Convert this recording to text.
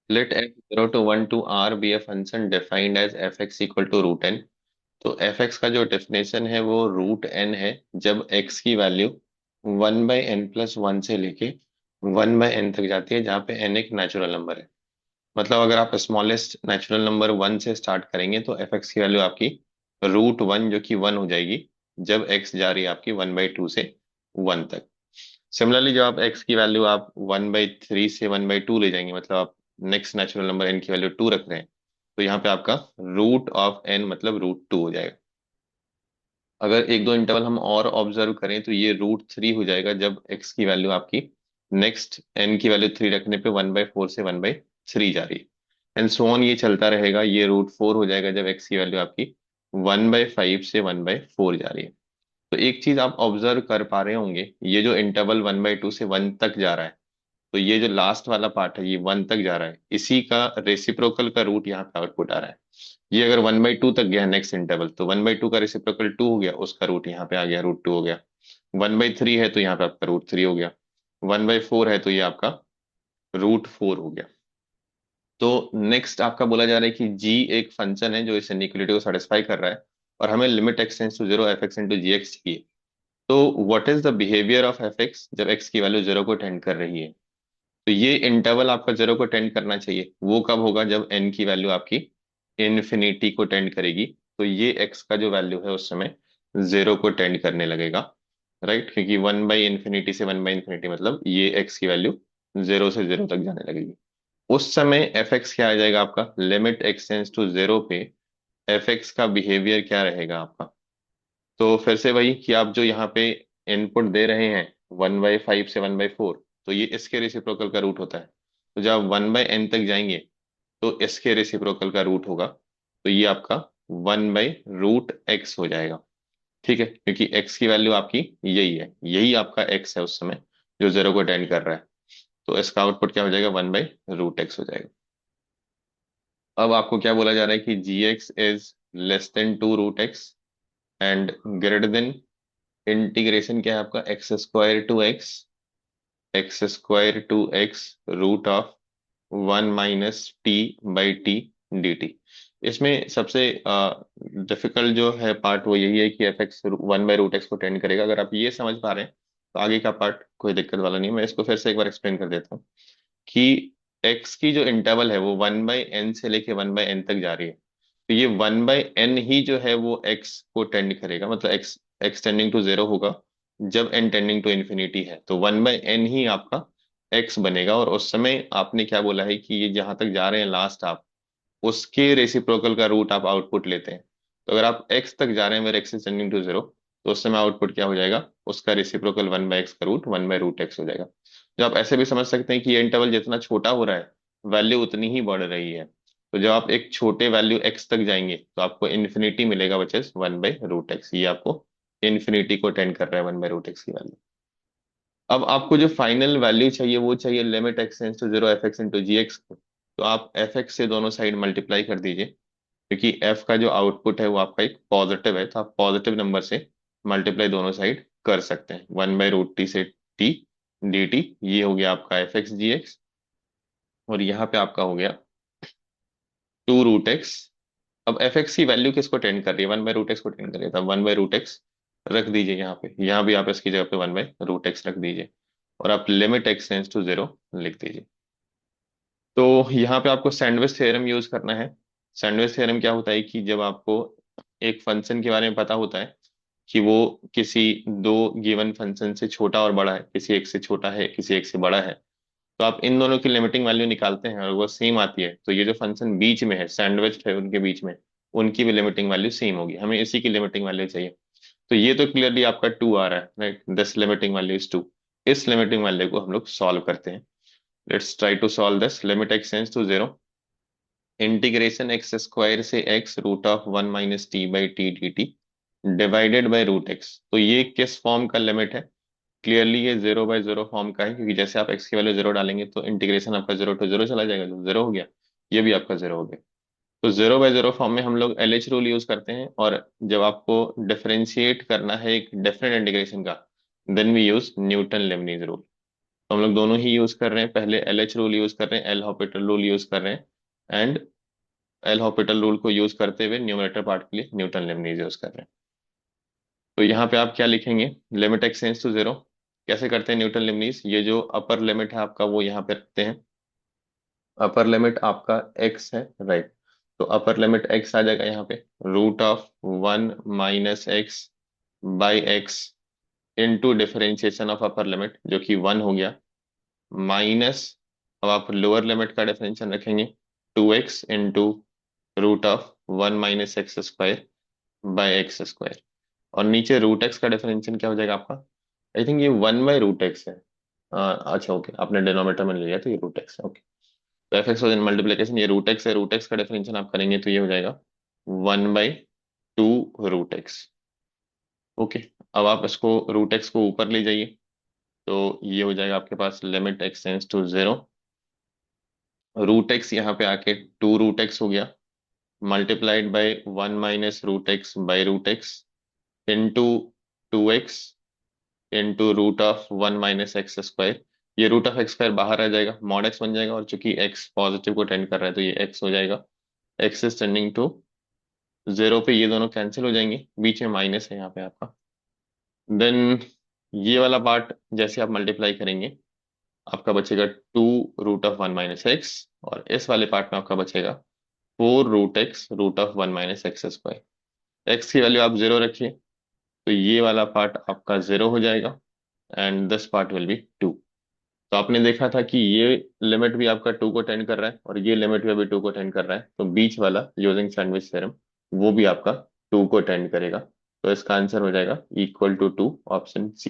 Late f 0 to 1 to r be a function defined as fx equal to root n। तो fx का जो definition है वो root n है, जब x की वैल्यू 1/n+1 से लेके 1/n तक जाती है, जहाँ पे n एक नेचुरल नंबर है। मतलब अगर आप स्मॉलेस्ट नेचुरल नंबर 1 से स्टार्ट करेंगे तो fx की वैल्यू आपकी √1 जो कि 1 हो जाएगी, जब x जा रही है आपकी 1/2 से 1 तक। सिमिलरली जब आप x की वैल्यू आप 1/3 से 1/2 ले जाएंगे, मतलब आप नेक्स्ट नेचुरल नंबर n की वैल्यू 2 रख रहे हैं, तो यहाँ पे आपका √n मतलब √2 हो जाएगा। अगर एक दो इंटरवल हम और ऑब्जर्व करें तो ये √3 हो जाएगा, जब x की वैल्यू आपकी नेक्स्ट n की वैल्यू 3 रखने पे 1/4 से 1/3 जा रही है। एंड सो ऑन, ये चलता रहेगा। ये √4 हो जाएगा जब x की वैल्यू आपकी 1/5 से 1/4 जा रही है। तो एक चीज आप ऑब्जर्व कर पा रहे होंगे, ये जो इंटरवल 1/2 से 1 तक जा रहा है, तो ये जो लास्ट वाला पार्ट है ये 1 तक जा रहा है, इसी का रेसिप्रोकल का रूट यहाँ पे आउटपुट आ रहा है। ये अगर 1/2 तक गया नेक्स्ट इंटरवल, तो 1/2 का रेसिप्रोकल 2 हो गया, उसका रूट यहाँ पे आ गया, √2 हो गया। 1/3 है तो यहाँ पे आपका √3 हो गया। 1/4 है तो ये आपका √4 हो गया। तो नेक्स्ट आपका बोला जा रहा है कि g एक फंक्शन है जो इस इनइक्वालिटी को सेटिस्फाई कर रहा है, और हमें limit x tends to 0 fx into g x चाहिए। तो what is the behaviour of fx जब x की वैल्यू 0 को टेंड कर रही है? तो ये इंटरवल आपका 0 को टेंड करना चाहिए, वो कब होगा? जब n की वैल्यू आपकी इन्फिनिटी को टेंड करेगी। तो ये x का जो वैल्यू है उस समय 0 को टेंड करने लगेगा, राइट? क्योंकि 1/∞ से 1/∞ मतलब ये x की वैल्यू 0 से 0 तक जाने लगेगी। उस समय fx क्या आ जाएगा आपका? लिमिट x टेंड्स टू 0 पे fx का बिहेवियर क्या रहेगा आपका? तो फिर से वही कि आप जो यहाँ पे इनपुट दे रहे हैं 1/5 से 1/4, तो ये इसके रेसिप्रोकल का रूट होता है। तो जब आप 1/n तक जाएंगे तो इसके रेसिप्रोकल का रूट होगा, तो ये आपका 1/√x हो जाएगा। ठीक है, क्योंकि x की वैल्यू आपकी यही है, यही आपका x है उस समय जो 0 को अटेंड कर रहा है। तो इसका आउटपुट क्या हो जाएगा? 1/√x हो जाएगा। अब आपको क्या बोला जा रहा है कि g(x) is < 2√x and greater than integration क्या है आपका? x² टू x √(1 - t/t इसमें सबसे डिफिकल्ट जो है पार्ट वो यही है कि fx 1/√x को टेंड करेगा। अगर आप ये समझ पा रहे हैं तो आगे का पार्ट कोई दिक्कत वाला नहीं है। मैं इसको फिर से एक बार एक्सप्लेन कर देता हूँ कि x की जो इंटरवल है वो 1/n से लेके 1/n तक जा रही है। तो ये 1/n ही जो है वो x को टेंड करेगा, मतलब x टेंडिंग टू 0 होगा जब n टेंडिंग टू इन्फिनिटी है। तो 1/n ही आपका x बनेगा, और उस समय आपने क्या बोला है कि ये जहां तक जा रहे हैं लास्ट आप उसके रेसिप्रोकल का रूट आप आउटपुट लेते हैं। तो अगर आप x तक जा रहे हैं मेरे x इज टेंडिंग टू 0, तो उस समय आउटपुट क्या हो जाएगा? उसका रेसिप्रोकल 1/x का रूट 1/√x हो जाएगा। जो आप ऐसे भी समझ सकते हैं कि ये इंटरवल जितना छोटा हो रहा है वैल्यू उतनी ही बढ़ रही है। तो जब आप एक छोटे वैल्यू x तक जाएंगे तो आपको इन्फिनिटी मिलेगा, विच इज 1/√x। ये आपको इन्फिनिटी को टेंड कर रहा है 1/√x की वैल्यू। अब आपको जो फाइनल वैल्यू चाहिए वो चाहिए limit x tends to 0 fx into g x. तो आप fx से दोनों साइड मल्टीप्लाई कर दीजिए, क्योंकि f का जो आउटपुट है वो आपका एक पॉजिटिव है, तो आप पॉजिटिव नंबर से मल्टीप्लाई दोनों साइड कर सकते हैं। 1/√t से t dt, ये हो गया आपका fx gx, और यहाँ पे आपका हो गया 2√x। अब fx की वैल्यू किसको टेंड कर रही है? 1/√x को टेंड कर रही है, तो 1/√x रख दीजिए यहाँ पे। यहाँ भी आप इसकी जगह पे 1/√x रख दीजिए, और आप लिमिट x टेंड्स टू 0 लिख दीजिए। तो यहाँ पे आपको सैंडविच थ्योरम यूज करना है। सैंडविच थ्योरम क्या होता है कि जब आपको एक फंक्शन के बारे में पता होता है कि वो किसी दो गिवन फंक्शन से छोटा और बड़ा है, किसी एक से छोटा है, किसी एक से बड़ा है, तो आप इन दोनों की लिमिटिंग वैल्यू निकालते हैं और वो सेम आती है, तो ये जो फंक्शन बीच में है, सैंडविच है उनके बीच में, उनकी भी लिमिटिंग वैल्यू सेम होगी। हमें इसी की लिमिटिंग वैल्यू चाहिए। तो ये तो क्लियरली आपका 2 आ रहा है, right? This limiting value is 2। इस लिमिटिंग वैल्यू को हम लोग सॉल्व करते हैं। Let's try to solve this. Limit x tends to 0, integration x² से x √(1 - t/t dt divided by √x। तो ये किस फॉर्म का लिमिट है? क्लियरली ये 0/0 फॉर्म का है, क्योंकि जैसे आप x की वैल्यू 0 डालेंगे तो इंटीग्रेशन आपका 0 to 0 चला जाएगा, जो 0 हो गया, ये भी आपका 0 हो गया। तो 0/0 फॉर्म में हम लोग LH रूल यूज करते हैं, और जब आपको डिफरेंशिएट करना है एक डेफिनेट इंटीग्रेशन का, then we use Newton Leibniz rule. तो हम लोग दोनों ही यूज कर रहे हैं, पहले एल एच रूल यूज कर रहे हैं, एल हॉपिटल रूल यूज कर रहे हैं, एंड एल हॉपिटल रूल को यूज करते हुए न्यूमरेटर पार्ट के लिए न्यूटन लेमनीज यूज कर रहे हैं। तो यहाँ पे आप क्या लिखेंगे, limit x tends to zero. कैसे करते हैं न्यूटन लेमनीज, ये जो अपर लिमिट है आपका वो यहाँ पे रखते हैं। अपर लिमिट आपका एक्स है, राइट। तो अपर लिमिट एक्स आ जाएगा यहाँ पे, root of 1 - x by x into differentiation of upper limit जो कि 1 हो गया, माइनस, अब आप लोअर लिमिट का डिफरेंशियल रखेंगे, 2x into root of 1 - x² by x²। और नीचे रूट एक्स का डिफरेंशियल क्या हो जाएगा आपका, आई थिंक ये 1/√x है। अच्छा ओके, आपने डिनोमिनेटर में ले लिया तो ये रूट एक्स है, ओके। तो एफ एक्स इन मल्टीप्लीकेशन, ये रूट एक्स है, रूट एक्स का डिफरेंशियल आप करेंगे तो ये हो जाएगा 1/2√x। ओके। अब आप इसको रूट एक्स को ऊपर ले जाइए, तो ये हो जाएगा आपके पास limit x tends to zero, root x यहाँ पे आके 2√x हो गया, multiplied by 1 - √x by root x into 2x into root of 1 - x²। ये रूट ऑफ x² बाहर आ जाएगा, मॉड एक्स बन जाएगा, और चूंकि x पॉजिटिव को टेंड कर रहा है तो ये x हो जाएगा, x is tending to zero पे ये दोनों कैंसिल हो जाएंगे, बीच में माइनस है यहाँ पे आपका। देन ये वाला पार्ट जैसे आप मल्टीप्लाई करेंगे आपका बचेगा 2√(1 - x), और इस वाले पार्ट में आपका बचेगा 4√x root of 1 - x²। x की वैल्यू आप जीरो रखिए, तो ये वाला पार्ट आपका जीरो हो जाएगा, and this part will be 2। तो आपने देखा था कि ये लिमिट भी आपका 2 को टेंड कर रहा है और ये लिमिट भी अभी 2 को टेंड कर रहा है, तो बीच वाला यूजिंग सैंडविच थ्योरम वो भी आपका 2 को टेंड करेगा। तो इसका आंसर हो जाएगा इक्वल टू 2, ऑप्शन सी।